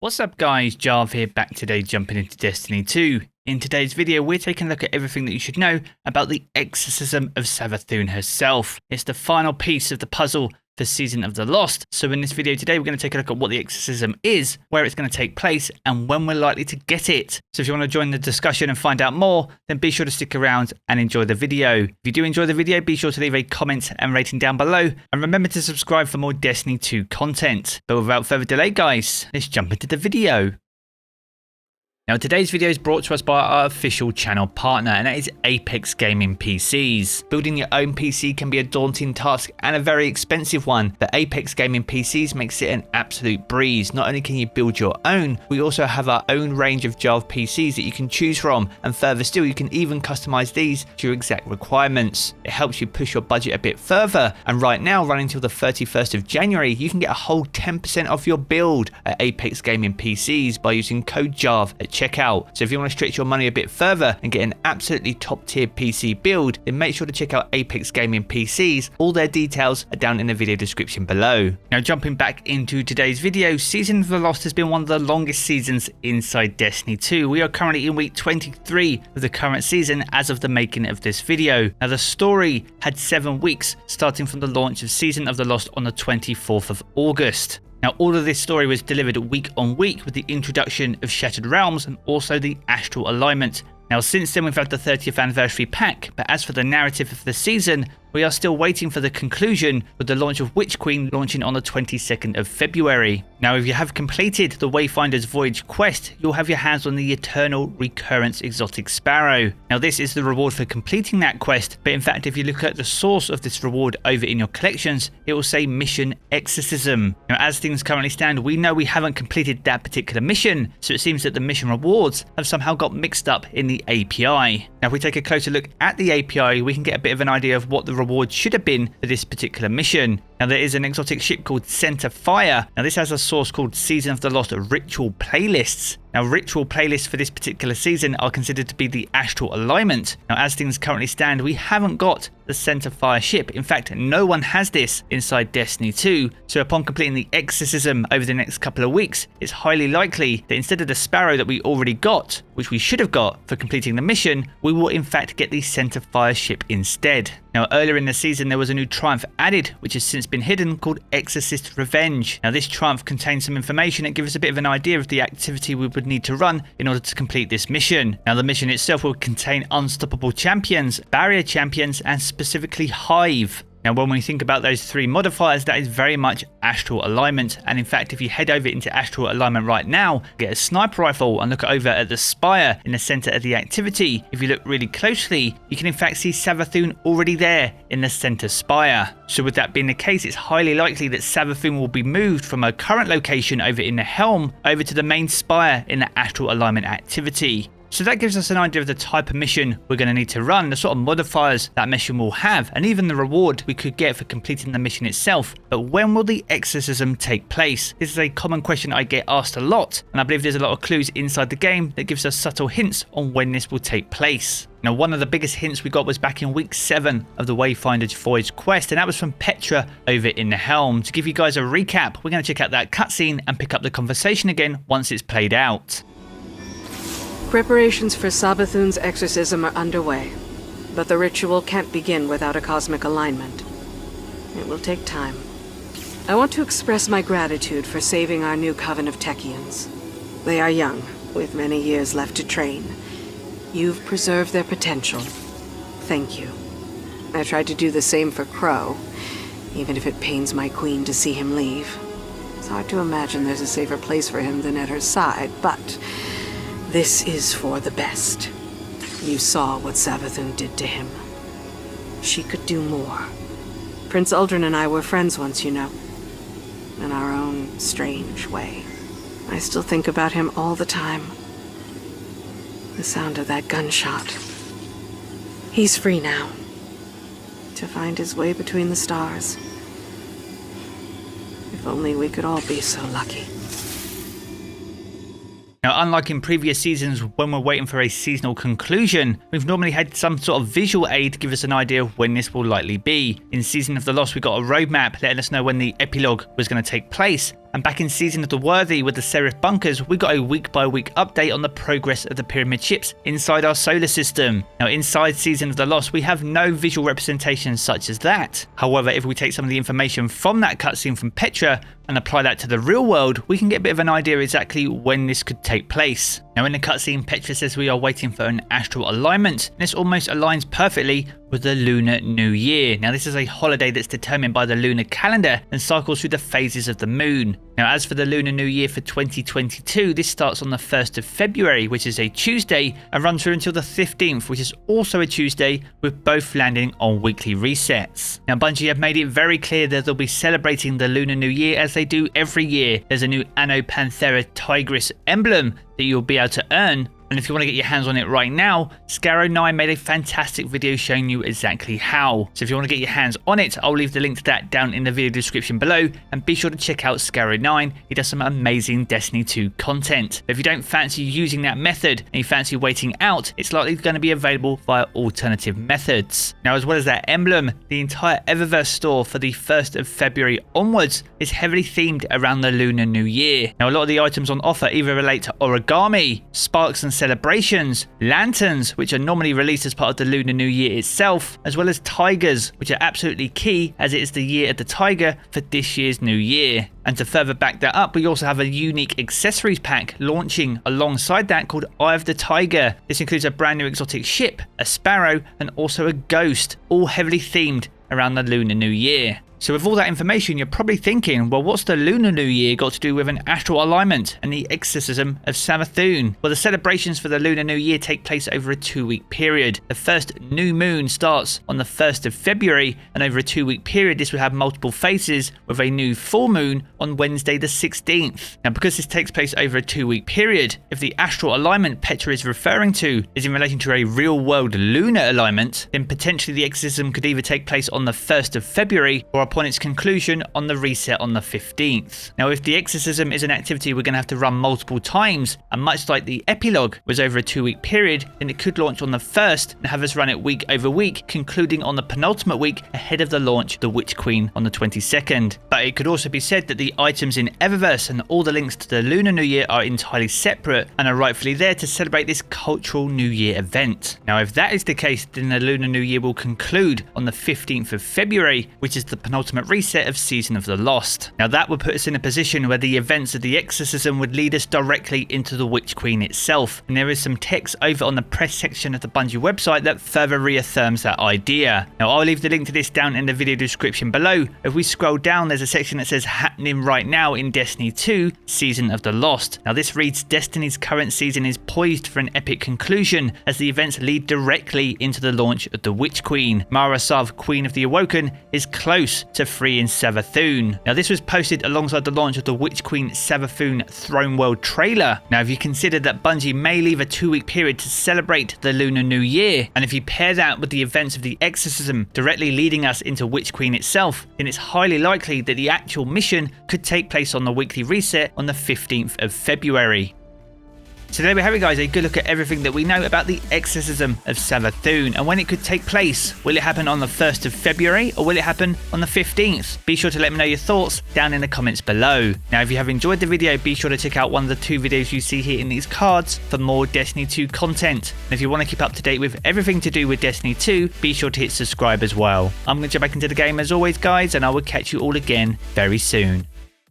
What's up guys, Jarv here, back today jumping into Destiny 2. In today's video we're taking a look at everything that you should know about the exorcism of Savathun herself. It's the final piece of the puzzle for Season of the Lost. So in this video today we're going to take a look at what the exorcism is, where it's going to take place, and when we're likely to get it. So if you want to join the discussion and find out more, then be sure to stick around and enjoy the video. If you do enjoy the video, be sure to leave a comment and rating down below, and remember to subscribe for more Destiny 2 content. But without further delay guys, let's jump into the video. Now today's video is brought to us by our official channel partner, and that is Apex Gaming PCs. Building your own PC can be a daunting task and a very expensive one, but Apex Gaming PCs makes it an absolute breeze. Not only can you build your own, we also have our own range of Jarv PCs that you can choose from, and further still you can even customize these to your exact requirements. It helps you push your budget a bit further, and right now running until the 31st of January you can get a whole 10% off your build at Apex Gaming PCs by using code Jarv at checkout. So if you want to stretch your money a bit further and get an absolutely top tier PC build, then make sure to check out Apex Gaming PCs. All their details are down in the video description below. Now jumping back into today's video, Season of the Lost has been one of the longest seasons inside Destiny 2. We are currently in week 23 of the current season as of the making of this video. Now the story had 7 weeks starting from the launch of Season of the Lost on the 24th of August. Now all of this story was delivered week on week with the introduction of Shattered Realms and also the Astral alignment. Now since then we've had the 30th anniversary pack, but as for the narrative of the season, we are still waiting for the conclusion, with the launch of Witch Queen launching on the 22nd of February. Now if you have completed the Wayfinder's Voyage quest, you'll have your hands on the Eternal Recurrence Exotic Sparrow. Now this is the reward for completing that quest, but in fact if you look at the source of this reward over in your collections, it will say Mission Exorcism. Now as things currently stand, we know we haven't completed that particular mission, so it seems that the mission rewards have somehow got mixed up in the API. Now if we take a closer look at the API, we can get a bit of an idea of what the reward should have been for this particular mission. Now there is an exotic ship called Center Fire. Now this has a source called Season of the Lost Ritual Playlists. Now ritual playlists for this particular season are considered to be the Astral alignment. Now as things currently stand, we haven't got the Center Fire ship. In fact, no one has this inside Destiny 2. So upon completing the exorcism over the next couple of weeks, it's highly likely that instead of the Sparrow that we already got, which we should have got for completing the mission, we will in fact get the Center Fire ship instead. Now earlier in the season there was a new triumph added, which has since been hidden, called Exorcist Revenge. Now this triumph contains some information that gives us a bit of an idea of the activity we would need to run in order to complete this mission. Now the mission itself will contain unstoppable champions, barrier champions, and specifically Hive. Now when we think about those three modifiers, that is very much Astral alignment, and in fact if you head over into Astral alignment right now, get a sniper rifle and look over at the spire in the center of the activity, if you look really closely you can in fact see Savathun already there in the center spire. So with that being the case, it's highly likely that Savathun will be moved from her current location over in the helm over to the main spire in the Astral alignment activity. So that gives us an idea of the type of mission we're going to need to run, the sort of modifiers that mission will have, and even the reward we could get for completing the mission itself. But when will the exorcism take place? This is a common question I get asked a lot, and I believe there's a lot of clues inside the game that gives us subtle hints on when this will take place. Now one of the biggest hints we got was back in week 7 of the Wayfinder's Voyage quest, and that was from Petra over in the helm. To give you guys a recap, we're going to check out that cutscene and pick up the conversation again once it's played out. Preparations for Savathun's exorcism are underway, but the ritual can't begin without a cosmic alignment. It will take time. I want to express my gratitude for saving our new coven of Techians. They are young, with many years left to train. You've preserved their potential. Thank you. I tried to do the same for Crow, even if it pains my queen to see him leave. It's hard to imagine there's a safer place for him than at her side, but this is for the best. You saw what Savathun did to him. She could do more. Prince Uldren and I were friends once, you know. In our own strange way. I still think about him all the time. The sound of that gunshot. He's free now. To find his way between the stars. If only we could all be so lucky. Now, unlike in previous seasons when we're waiting for a seasonal conclusion, we've normally had some sort of visual aid to give us an idea of when this will likely be. In Season of the Lost, we got a roadmap letting us know when the epilogue was going to take place. And back in Season of the Worthy with the Seraph bunkers, we got a week-by-week update on the progress of the pyramid ships inside our solar system. Now inside Season of the Lost, we have no visual representation such as that. However, if we take some of the information from that cutscene from Petra and apply that to the real world, we can get a bit of an idea exactly when this could take place. Now in the cutscene, Petra says we are waiting for an astral alignment, and this almost aligns perfectly with the Lunar New Year. Now this is a holiday that's determined by the lunar calendar and cycles through the phases of the moon. Now as for the Lunar New Year for 2022, this starts on the 1st of February, which is a Tuesday, and runs through until the 15th, which is also a Tuesday, with both landing on weekly resets. Now Bungie have made it very clear that they'll be celebrating the Lunar New Year as they do every year. There's a new Anno Panthera Tigris emblem that you'll be able to earn, and if you want to get your hands on it right now, Skye9 made a fantastic video showing you exactly how. So if you want to get your hands on it, I'll leave the link to that down in the video description below, and be sure to check out Skye9. He does some amazing Destiny 2 content. But if you don't fancy using that method and you fancy waiting out, it's likely going to be available via alternative methods. Now as well as that emblem, the entire Eververse store for the 1st of February onwards is heavily themed around the Lunar New Year. Now a lot of the items on offer either relate to origami, sparks and celebrations, lanterns, which are normally released as part of the Lunar New Year itself, as well as tigers, which are absolutely key as it is the year of the tiger for this year's New Year. And to further back that up, we also have a unique accessories pack launching alongside that called Eye of the Tiger. This includes a brand new exotic ship, a sparrow, and also a ghost, all heavily themed around the Lunar New Year. So with all that information, you're probably thinking, well, what's the Lunar New Year got to do with an astral alignment and the exorcism of Savathun? Well, the celebrations for the Lunar New Year take place over a 2-week period. The first new moon starts on the 1st of February, and over a 2-week period, this will have multiple phases with a new full moon on Wednesday the 16th. Now, because this takes place over a 2-week period, if the astral alignment Petra is referring to is in relation to a real-world lunar alignment, then potentially the exorcism could either take place on the 1st of February or upon its conclusion on the reset on the 15th. Now if the exorcism is an activity we're going to have to run multiple times, and much like the epilogue was over a 2-week period, then it could launch on the 1st and have us run it week over week, concluding on the penultimate week ahead of the launch of the Witch Queen on the 22nd. But it could also be said that the items in Eververse and all the links to the Lunar New Year are entirely separate and are rightfully there to celebrate this cultural New Year event. Now if that is the case, then the Lunar New Year will conclude on the 15th of February, which is the penultimate reset of Season of the Lost. Now that would put us in a position where the events of the exorcism would lead us directly into the Witch Queen itself, and there is some text over on the press section of the Bungie website that further reaffirms that idea. Now I'll leave the link to this down in the video description below. If we scroll down, there's a section that says happening right now in Destiny 2 Season of the Lost. Now this reads, Destiny's current season is poised for an epic conclusion as the events lead directly into the launch of the Witch Queen. Mara Sov, Queen of the Awoken, is close to freeing Savathun. Now this was posted alongside the launch of the Witch Queen Savathun Throne World trailer. Now if you consider that Bungie may leave a 2-week period to celebrate the Lunar New Year, and if you pair that with the events of the exorcism directly leading us into Witch Queen itself, then it's highly likely that the actual mission could take place on the weekly reset on the 15th of February. So there we have it guys, a good look at everything that we know about the exorcism of Savathun and when it could take place. Will it happen on the 1st of February or will it happen on the 15th? Be sure to let me know your thoughts down in the comments below. Now if you have enjoyed the video, be sure to check out one of the 2 videos you see here in these cards for more Destiny 2 content. And if you want to keep up to date with everything to do with Destiny 2, be sure to hit subscribe as well. I'm going to jump back into the game as always guys, and I will catch you all again very soon.